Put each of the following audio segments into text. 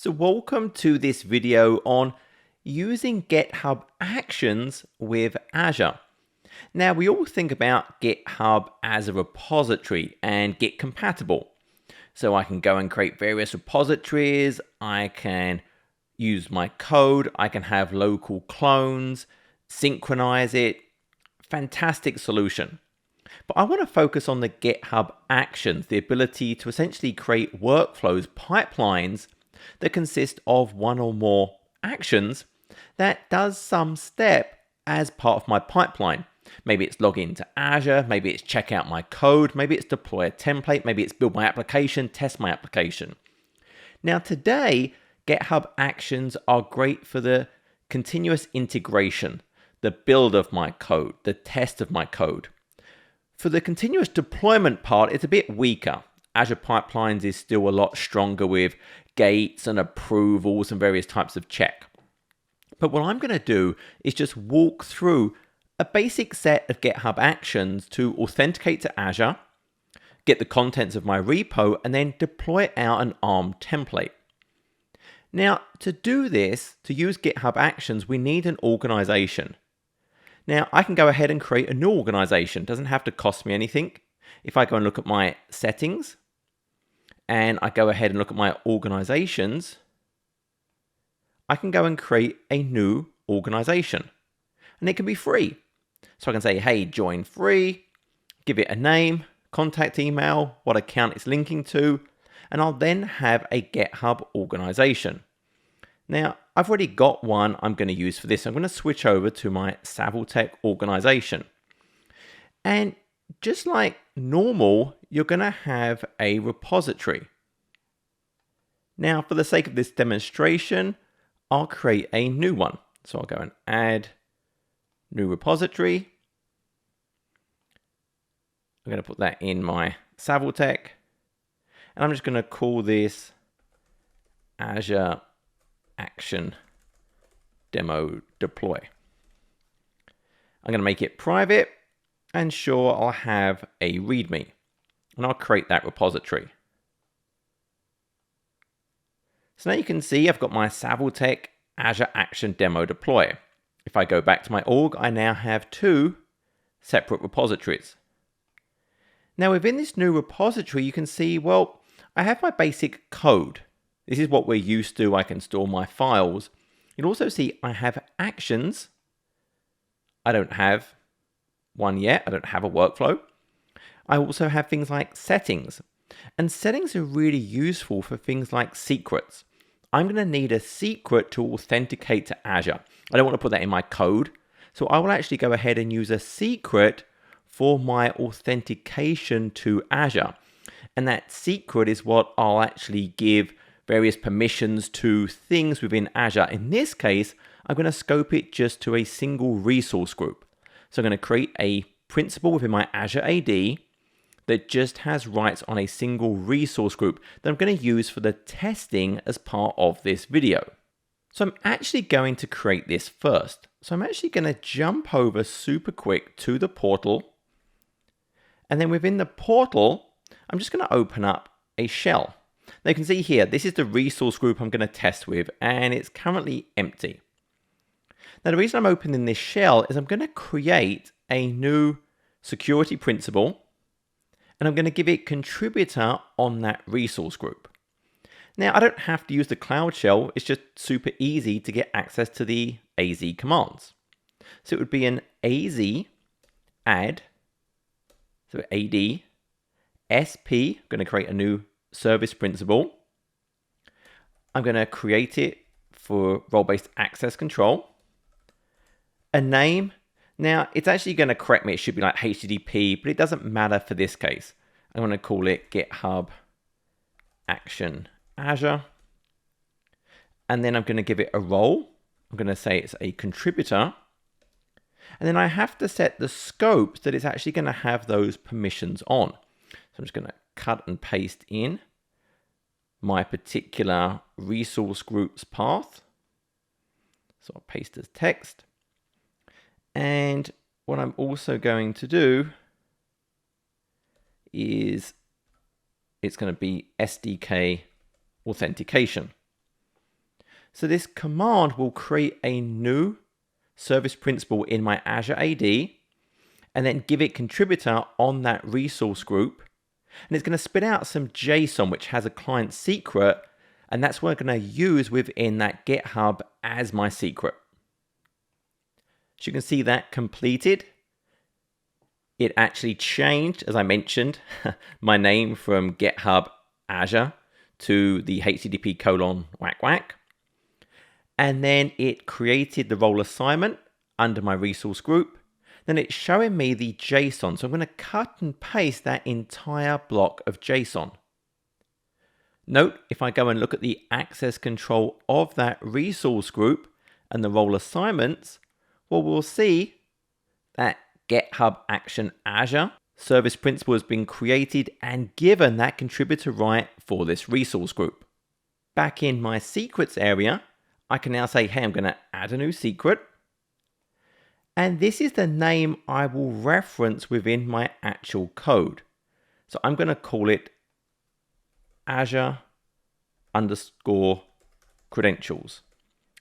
So welcome to this video on using GitHub Actions with Azure. Now we all think about GitHub as a repository and Git compatible. So I can go and create various repositories, I can use my code, I can have local clones, synchronize it. Fantastic solution. But I want to focus on the GitHub Actions, the ability to essentially create workflows, pipelines that consist of one or more actions that does some step as part of my pipeline. Maybe it's log into Azure, maybe it's check out my code, maybe it's deploy a template, maybe it's build my application, test my application. Now today, GitHub Actions are great for the continuous integration, the build of my code, the test of my code. For the continuous deployment part, it's a bit weaker. Azure Pipelines is still a lot stronger with gates and approvals and various types of check. But what I'm going to do is just walk through a basic set of GitHub Actions to authenticate to Azure, get the contents of my repo, and then deploy out an ARM template. Now, to do this, to use GitHub Actions, we need an organization. Now, I can go ahead and create a new organization. It doesn't have to cost me anything. If I go and look at my settings, and I go ahead and look at my organizations, I can go and create a new organization. And it can be free. So I can say, hey, join free, give it a name, contact email, what account it's linking to, and I'll then have a GitHub organization. Now, I've already got one I'm going to use for this. I'm going to switch over to my Saviltech organization. And just like normal, you're going to have a repository. Now, for the sake of this demonstration, I'll create a new one. So I'll go and add new repository. I'm going to put that in my Saviltech. And I'm just going to call this Azure Action Demo Deploy. I'm going to make it private. And sure, I'll have a README, and I'll create that repository. So now you can see I've got my Saviltech Azure Action Demo Deploy. If I go back to my org, I now have two separate repositories. Now within this new repository, you can see, well, I have my basic code. This is what we're used to. I can store my files. You'll also see I have actions. I don't have one yet. I don't have a workflow. I also have things like settings. And settings are really useful for things like secrets. I'm going to need a secret to authenticate to Azure. I don't want to put that in my code. So I will actually go ahead and use a secret for my authentication to Azure. And that secret is what I'll actually give various permissions to things within Azure. In this case, I'm going to scope it just to a single resource group. So I'm going to create a principal within my Azure AD that just has rights on a single resource group that I'm going to use for the testing as part of this video. So I'm actually going to create this first. So I'm actually going to jump over super quick to the portal. And then within the portal, I'm just going to open up a shell. Now you can see here, this is the resource group I'm going to test with, and it's currently empty. Now, the reason I'm opening this shell is I'm going to create a new security principal, and I'm going to give it contributor on that resource group. Now, I don't have to use the Cloud Shell. It's just super easy to get access to the AZ commands. So it would be an AZ add, so AD, SP, I'm going to create a new service principal. I'm going to create it for role-based access control. A name, now it's actually going to correct me, it should be like HTTP, but it doesn't matter for this case. I'm going to call it GitHub Action Azure. And then I'm going to give it a role. I'm going to say it's a contributor. And then I have to set the scopes that it's actually going to have those permissions on. So I'm just going to cut and paste in my particular resource group's path. So I'll paste as text. And what I'm also going to do is it's going to be SDK authentication. So this command will create a new service principal in my Azure AD and then give it contributor on that resource group. And it's going to spit out some JSON, which has a client secret. And that's what I'm going to use within that GitHub as my secret. So you can see that completed. It actually changed, as I mentioned, my name from GitHub Azure to the http:// And then it created the role assignment under my resource group. Then it's showing me the JSON. So I'm going to cut and paste that entire block of JSON. Note, if I go and look at the access control of that resource group and the role assignments, well, we'll see that GitHub Action Azure service principal has been created and given that contributor right for this resource group. Back in my secrets area, I can now say, hey, I'm going to add a new secret. And this is the name I will reference within my actual code. So I'm going to call it Azure_credentials.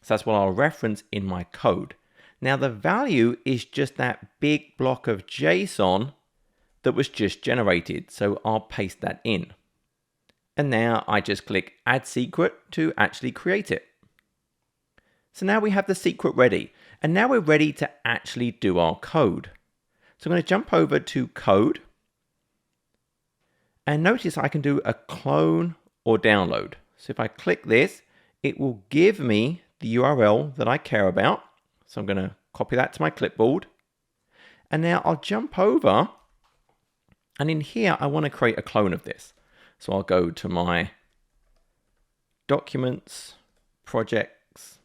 So that's what I'll reference in my code. Now the value is just that big block of JSON that was just generated. So I'll paste that in. And now I just click Add Secret to actually create it. So now we have the secret ready. And now we're ready to actually do our code. So I'm going to jump over to code. And notice I can do a clone or download. So if I click this, it will give me the URL that I care about. So I'm going to copy that to my clipboard. And now I'll jump over. And in here, I want to create a clone of this. So I'll go to my documents, projects,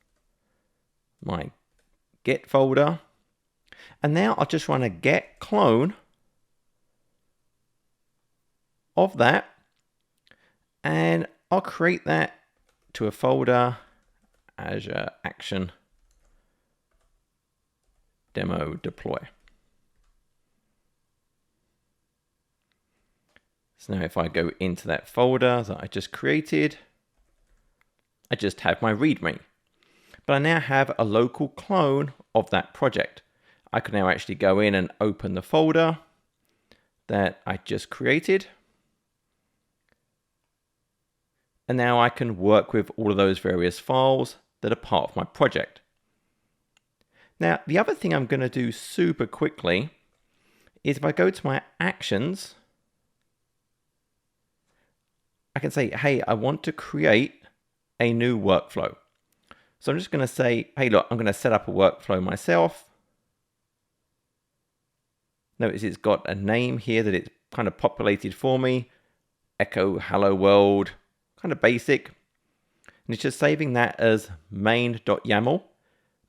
my Git folder. And now I'll just run a get clone of that. And I'll create that to a folder, Azure Action Demo Deploy. So now if I go into that folder that I just created, I just have my README. But I now have a local clone of that project. I can now actually go in and open the folder that I just created. And now I can work with all of those various files that are part of my project. Now, the other thing I'm going to do super quickly is if I go to my actions, I can say, hey, I want to create a new workflow. So I'm just going to say, hey, look, I'm going to set up a workflow myself. Notice it's got a name here that it's kind of populated for me. Echo hello world, kind of basic. And it's just saving that as main.yaml,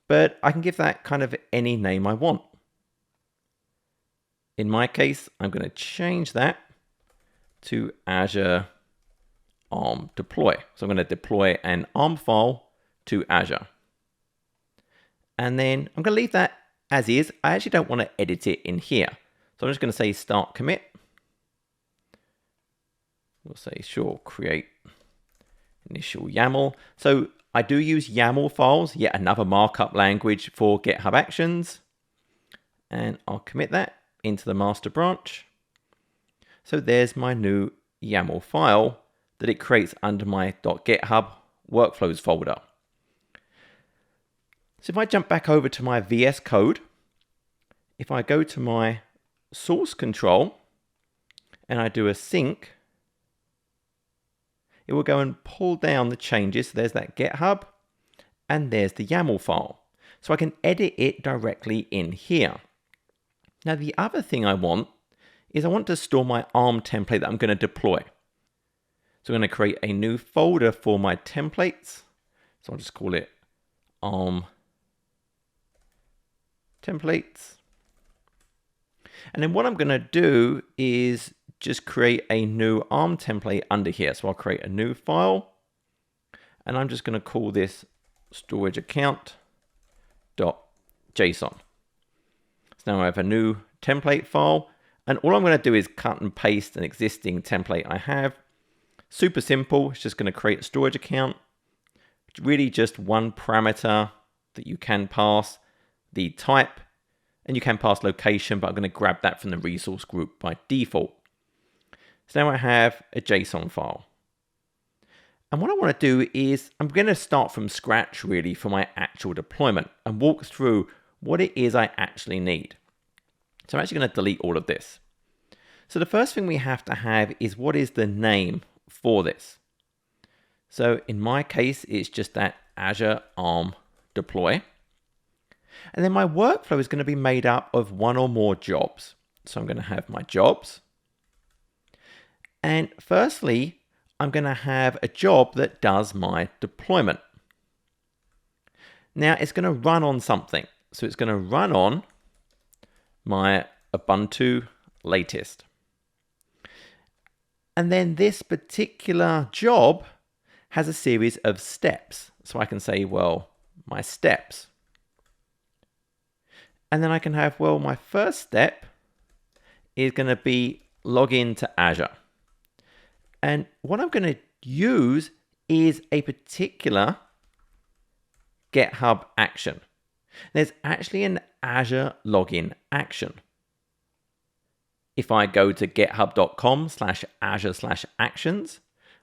but I can give that kind of any name I want. In my case, I'm going to change that to Azure ARM deploy. So I'm going to deploy an ARM file to Azure. And then I'm going to leave that as is. I actually don't want to edit it in here. So I'm just going to say start commit. We'll say sure, create initial YAML. So I do use YAML files, yet another markup language for GitHub Actions. And I'll commit that into the master branch. So there's my new YAML file that it creates under my .github workflows folder. So if I jump back over to my VS Code, if I go to my source control and I do a sync, it will go and pull down the changes. So there's that GitHub and there's the YAML file. So I can edit it directly in here. Now the other thing I want is I want to store my ARM template that I'm going to deploy. So I'm going to create a new folder for my templates. So I'll just call it ARM templates. And then what I'm going to do is just create a new ARM template under here. So I'll create a new file and I'm just going to call this storage account.json. So now I have a new template file and all I'm going to do is cut and paste an existing template I have. Super simple. It's just going to create a storage account, really just one parameter that you can pass, the type, and you can pass location, but I'm going to grab that from the resource group by default. So now I have a JSON file. And what I want to do is I'm going to start from scratch really for my actual deployment and walk through what it is I actually need. So I'm actually going to delete all of this. So the first thing we have to have is what is the name for this. So in my case, it's just that Azure ARM deploy. And then my workflow is going to be made up of one or more jobs. So I'm going to have my jobs. And firstly, I'm going to have a job that does my deployment. Now it's going to run on something. So it's going to run on my Ubuntu latest. And then this particular job has a series of steps. So I can say, well, my steps. And then I can have, well, my first step is going to be log into Azure. And what I'm going to use is a particular GitHub action. There's actually an Azure login action. If I go to github.com/Azure/actions,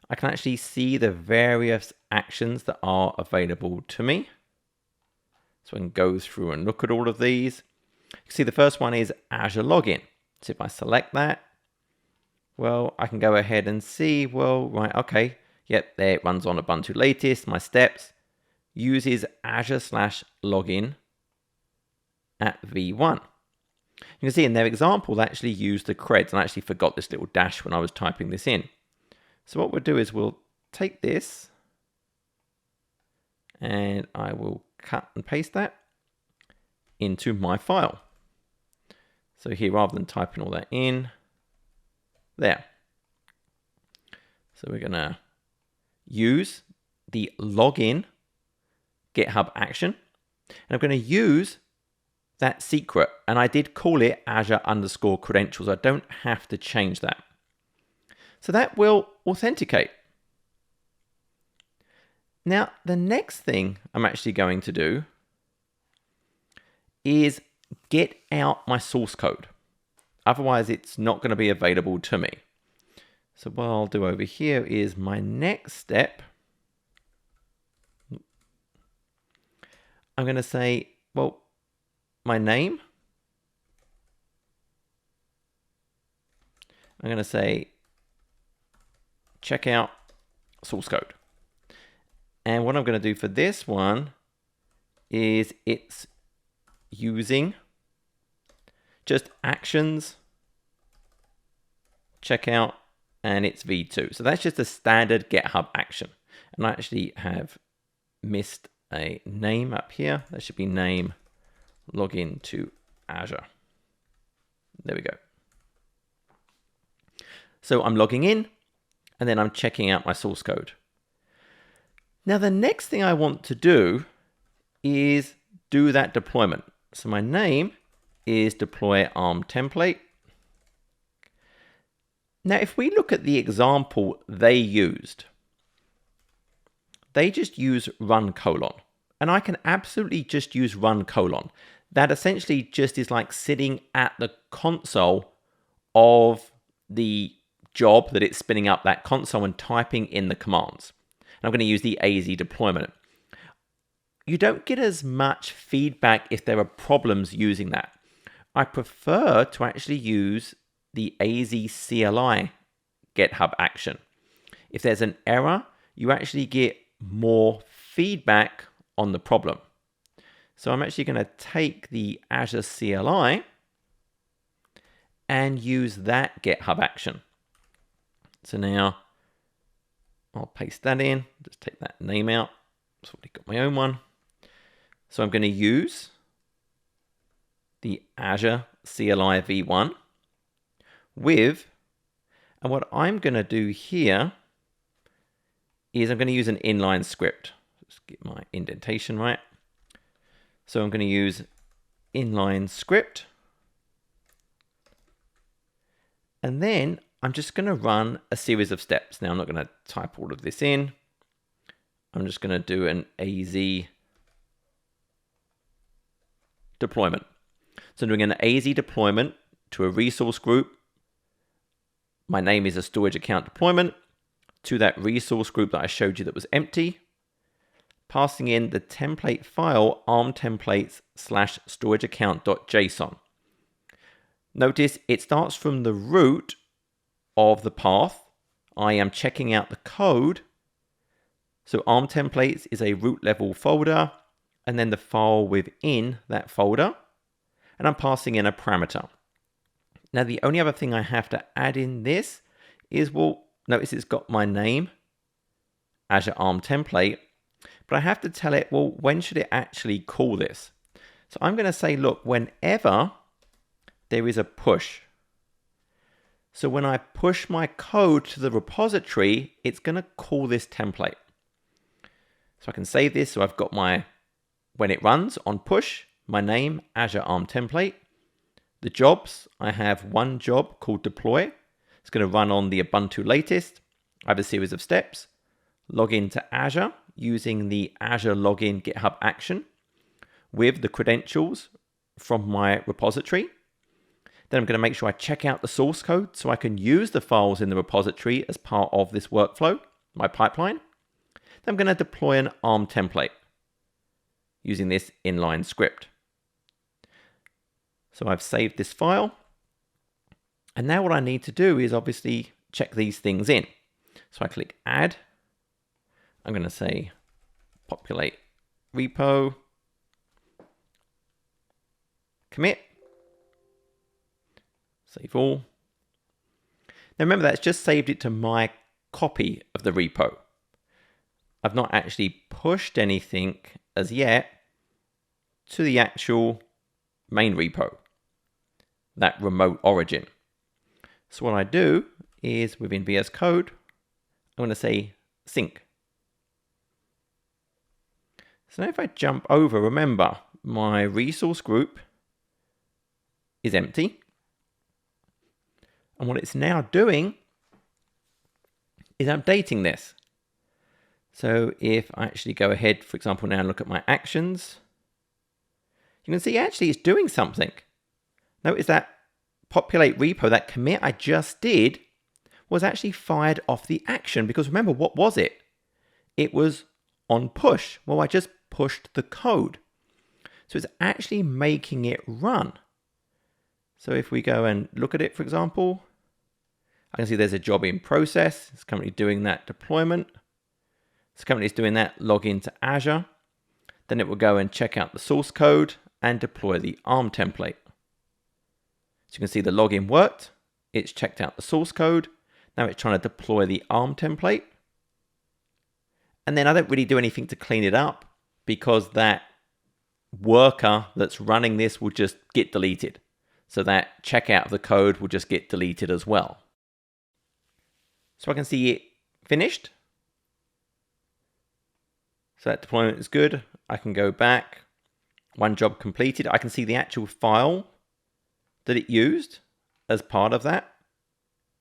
I can actually see the various actions that are available to me. So I can go through and look at all of these. You can see the first one is Azure login. So if I select that, well, I can go ahead and see, well, right, okay, yep, there it runs on Ubuntu latest. My steps uses Azure/login at v1. You can see in their example, they actually used the creds, and I actually forgot this little dash when I was typing this in. So what we'll do is we'll take this and I will cut and paste that into my file. So here, rather than typing all that in, there. So we're going to use the login GitHub action, and I'm going to use that secret, and I did call it Azure_credentials. I don't have to change that. So that will authenticate. Now, the next thing I'm actually going to do is get out my source code. Otherwise, it's not going to be available to me. So what I'll do over here is my next step. I'm going to say, well, my name. I'm going to say, check out source code. And what I'm going to do for this one is it's using just actions, checkout, and it's v2. So that's just a standard GitHub action. And I actually have missed a name up here. That should be name login to Azure. There we go. So I'm logging in, and then I'm checking out my source code. Now the next thing I want to do is do that deployment. So my name is deploy ARM template. Now if we look at the example they used, they just use run colon. And I can absolutely just use run colon. That essentially just is like sitting at the console of the job that it's spinning up that console and typing in the commands. And I'm going to use the AZ deployment. You don't get as much feedback if there are problems using that. I prefer to actually use the AZ CLI GitHub action. If there's an error, you actually get more feedback on the problem. So I'm actually going to take the Azure CLI and use that GitHub action. So now I'll paste that in, just take that name out. I've already got my own one. So I'm going to use the Azure CLI v1 with, and what I'm going to do here is I'm going to use an inline script. Let's get my indentation right. So I'm going to use inline script. And then I'm just going to run a series of steps. Now I'm not going to type all of this in. I'm just going to do an AZ deployment. So I'm doing an AZ deployment to a resource group. My name is a storage account deployment to that resource group that I showed you that was empty, passing in the template file armtemplates/storageaccount.json. Notice it starts from the root of the path. I am checking out the code. So ARM templates is a root level folder, and then the file within that folder, and I'm passing in a parameter. Now the only other thing I have to add in this is, well, notice it's got my name, Azure ARM template, but I have to tell it, well, when should it actually call this? So I'm going to say, look, whenever there is a push. So when I push my code to the repository, it's going to call this template. So I can save this. So I've got my, when it runs on push, my name, Azure ARM template. The jobs, I have one job called deploy. It's going to run on the Ubuntu latest. I have a series of steps. Log into Azure using the Azure login GitHub action with the credentials from my repository. Then I'm going to make sure I check out the source code so I can use the files in the repository as part of this workflow, my pipeline. Then I'm going to deploy an ARM template using this inline script. So I've saved this file. And now what I need to do is obviously check these things in. So I click add. I'm going to say populate repo, commit, save all. Now remember that's just saved it to my copy of the repo. I've not actually pushed anything as yet to the actual main repo, that remote origin. So what I do is within VS Code, I'm going to say sync. So now if I jump over, remember my resource group is empty. And what it's now doing is updating this. So if I actually go ahead, for example, now and look at my actions, you can see actually it's doing something. Notice that populate repo, that commit I just did, was actually fired off the action, because remember, what was it? It was on push. Well, I just pushed the code. So it's actually making it run. So if we go and look at it, for example, I can see there's a job in process. It's currently doing that deployment. It's currently doing that log into Azure. Then it will go and check out the source code and deploy the ARM template. So you can see the login worked. It's checked out the source code. Now it's trying to deploy the ARM template. And then I don't really do anything to clean it up because that worker that's running this will just get deleted. So that checkout of the code will just get deleted as well. So I can see it finished. So that deployment is good. I can go back. One job completed. I can see the actual file that it used as part of that.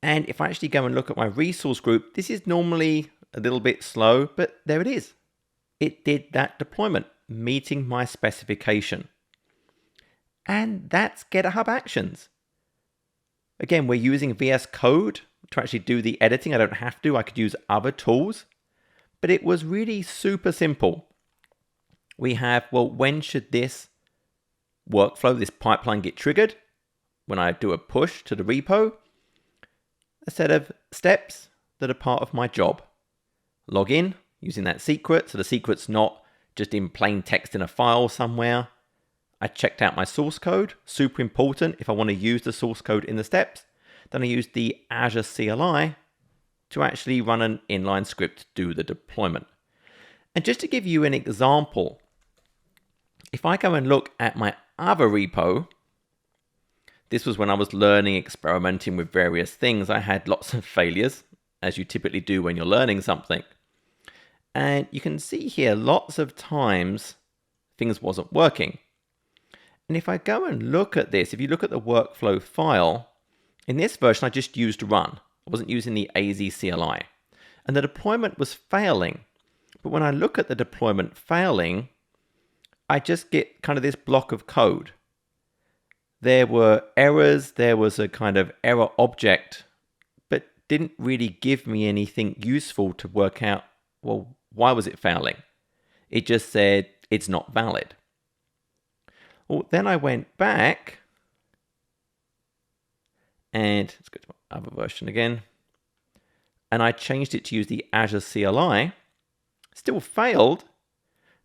And if I actually go and look at my resource group, this is normally a little bit slow, but there it is. It did that deployment, meeting my specification. And that's GitHub Actions. Again, we're using VS Code to actually do the editing. I don't have to. I could use other tools. But it was really super simple. We have, well, when should this workflow, this pipeline get triggered? When I do a push to the repo. A set of steps that are part of my job. Log in using that secret. So the secret's not just in plain text in a file somewhere. I checked out my source code. Super important if I want to use the source code in the steps. Then I used the Azure CLI to actually run an inline script to do the deployment. And just to give you an example, if I go and look at my other repo, this was when I was learning, experimenting with various things. I had lots of failures, as you typically do when you're learning something. And you can see here lots of times things wasn't working. And if I go and look at this, if you look at the workflow file, in this version I just used run. I wasn't using the AZ CLI. And the deployment was failing But when I look at the deployment failing, I just get kind of this block of code. There were errors, there was a kind of error object, but didn't really give me anything useful to work out, well, why was it failing? It just said it's not valid. Well, then I went back and let's go to my other version again. And I changed it to use the Azure CLI. Still failed,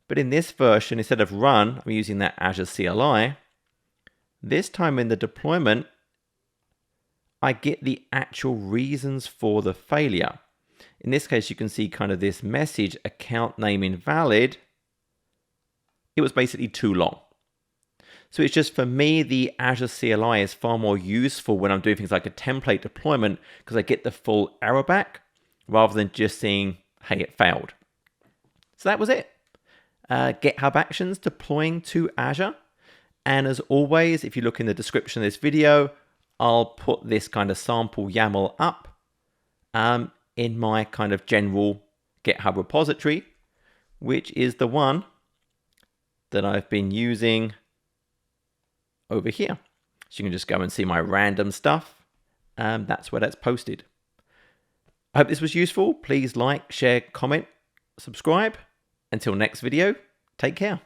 but in this version, instead of run, I'm using that Azure CLI. This time in the deployment, I get the actual reasons for the failure. In this case, you can see kind of this message, account name invalid. It was basically too long. So it's just, for me, the Azure CLI is far more useful when I'm doing things like a template deployment, because I get the full error back rather than just seeing, hey, it failed. So that was it. GitHub Actions deploying to Azure. And as always, if you look in the description of this video, I'll put this kind of sample YAML up in my kind of general GitHub repository, which is the one that I've been using over here. So you can just go and see my random stuff. That's where that's posted. I hope this was useful. Please like, share, comment, subscribe. Until next video, take care.